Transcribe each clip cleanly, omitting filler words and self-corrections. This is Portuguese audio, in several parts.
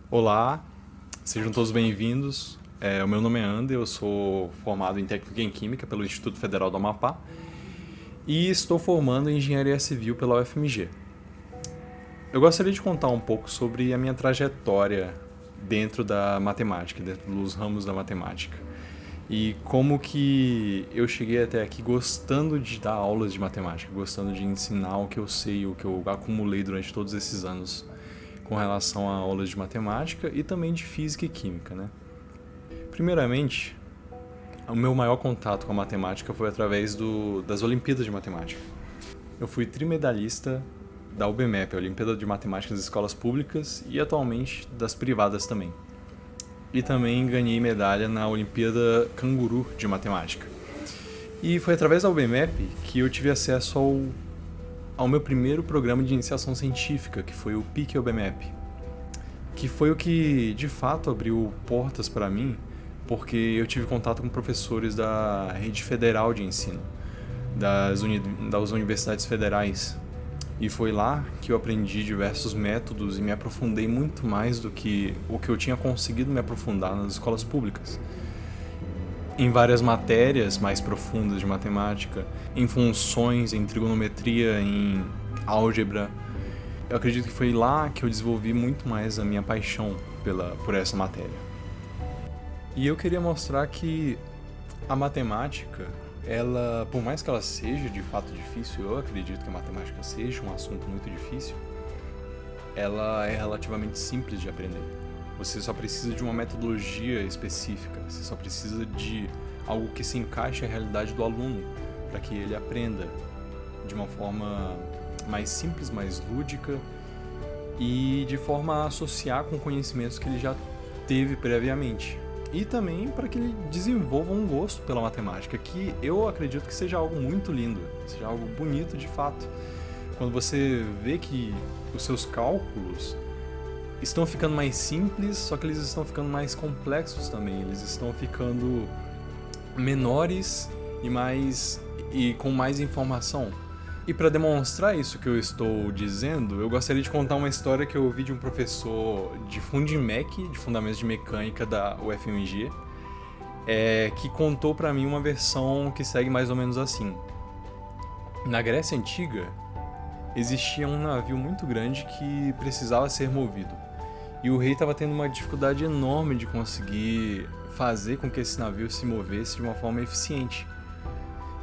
Olá, sejam todos bem-vindos. O meu nome é Ander, eu sou formado em Técnica em Química pelo Instituto Federal do Amapá e estou formando em Engenharia Civil pela UFMG. Eu gostaria de contar um pouco sobre a minha trajetória dentro da matemática, dentro dos ramos da matemática. E como que eu cheguei até aqui gostando de dar aulas de matemática, gostando de ensinar o que eu sei, o que eu acumulei durante todos esses anos com relação a aulas de matemática e também de física e química, né? Primeiramente, o meu maior contato com a matemática foi através das Olimpíadas de Matemática. Eu fui trimedalhista da UBMEP, a Olimpíada de Matemática das Escolas Públicas, e atualmente das privadas também. E também ganhei medalha na Olimpíada Canguru de Matemática. E foi através da UBMEP que eu tive acesso ao meu primeiro programa de iniciação científica, que foi o PIC UBMEP, que foi o que de fato abriu portas para mim, porque eu tive contato com professores da rede federal de ensino, das universidades federais. E foi lá que eu aprendi diversos métodos e me aprofundei muito mais do que o que eu tinha conseguido me aprofundar nas escolas públicas. Em várias matérias mais profundas de matemática, em funções, em trigonometria, em álgebra. Eu acredito que foi lá que eu desenvolvi muito mais a minha paixão por essa matéria. E eu queria mostrar que a matemática, ela, por mais que ela seja de fato difícil, eu acredito que a matemática seja um assunto muito difícil, ela é relativamente simples de aprender. Você só precisa de uma metodologia específica, você só precisa de algo que se encaixe à realidade do aluno, para que ele aprenda de uma forma mais simples, mais lúdica e de forma a associar com conhecimentos que ele já teve previamente. E também para que ele desenvolva um gosto pela matemática, que eu acredito que seja algo muito lindo, seja algo bonito de fato. Quando você vê que os seus cálculos estão ficando mais simples, só que eles estão ficando mais complexos também, eles estão ficando menores e com mais informação. E para demonstrar isso que eu estou dizendo, eu gostaria de contar uma história que eu ouvi de um professor de Fundimec, de Fundamentos de Mecânica da UFMG, que contou para mim uma versão que segue mais ou menos assim. Na Grécia Antiga, existia um navio muito grande que precisava ser movido. E o rei estava tendo uma dificuldade enorme de conseguir fazer com que esse navio se movesse de uma forma eficiente.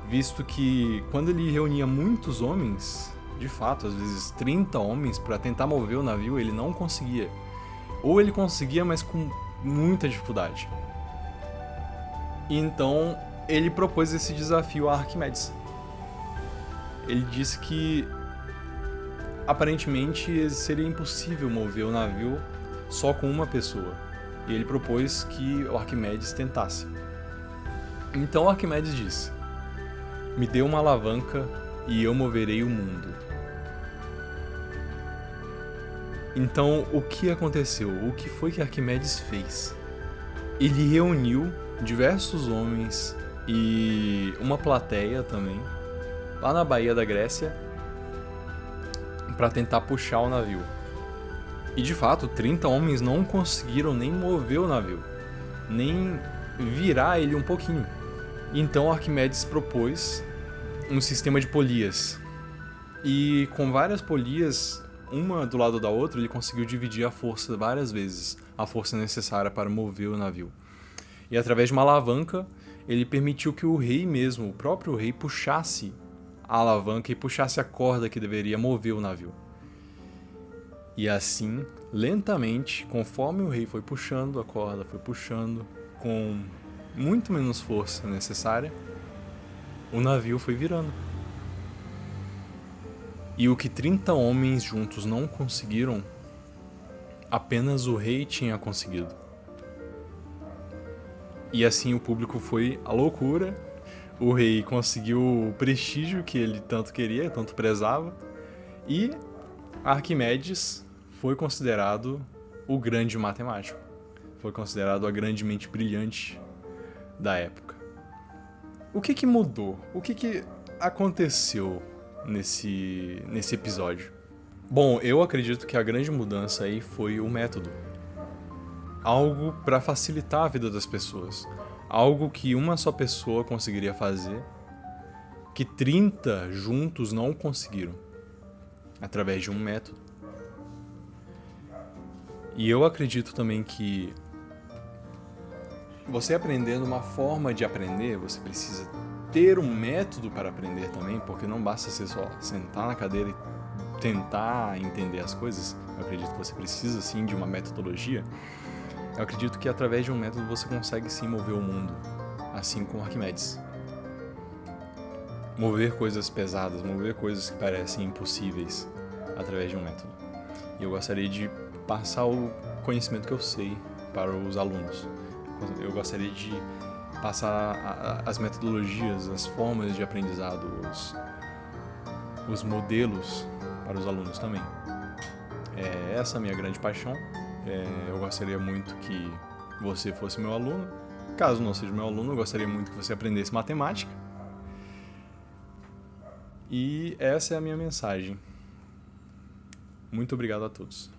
Visto que quando ele reunia muitos homens, de fato, às vezes 30 homens, para tentar mover o navio, ele não conseguia. Ou ele conseguia, mas com muita dificuldade. E então ele propôs esse desafio a Arquimedes. Ele disse que aparentemente seria impossível mover o navio só com uma pessoa. E ele propôs que o Arquimedes tentasse. Então Arquimedes disse: "Me dê uma alavanca e eu moverei o mundo." Então, o que aconteceu? O que foi que Arquimedes fez? Ele reuniu diversos homens e uma plateia também, lá na Baía da Grécia, para tentar puxar o navio. E de fato, 30 homens não conseguiram nem mover o navio, nem virar ele um pouquinho. Então Arquimedes propôs um sistema de polias. E com várias polias, uma do lado da outra, ele conseguiu dividir a força várias vezes, a força necessária para mover o navio. E através de uma alavanca, ele permitiu que o rei mesmo, o próprio rei, puxasse a alavanca e puxasse a corda que deveria mover o navio. E assim, lentamente, conforme o rei foi puxando a corda, foi puxando com muito menos força necessária, o navio foi virando. E o que 30 homens juntos não conseguiram, apenas o rei tinha conseguido. E assim o público foi à loucura, o rei conseguiu o prestígio que ele tanto queria, tanto prezava, e Arquimedes foi considerado o grande matemático, foi considerado a grande mente brilhante da época. O que mudou? O que aconteceu nesse episódio? Bom, eu acredito que a grande mudança aí foi o método. algo para facilitar a vida das pessoas. Algo que uma só pessoa conseguiria fazer, que 30 juntos não conseguiram, através de um método. E eu acredito também que você aprendendo uma forma de aprender, você precisa ter um método para aprender também, porque não basta você só sentar na cadeira e tentar entender as coisas. Eu acredito que você precisa sim de uma metodologia. Eu acredito que através de um método você consegue sim mover o mundo, assim como Arquimedes. Mover coisas pesadas, mover coisas que parecem impossíveis através de um método. E eu gostaria de passar o conhecimento que eu sei para os alunos. Eu gostaria de passar as metodologias, as formas de aprendizado, os modelos para os alunos também. Essa é a minha grande paixão. Eu gostaria muito que você fosse meu aluno. Caso não seja meu aluno, eu gostaria muito que você aprendesse matemática. E essa é a minha mensagem. Muito obrigado a todos.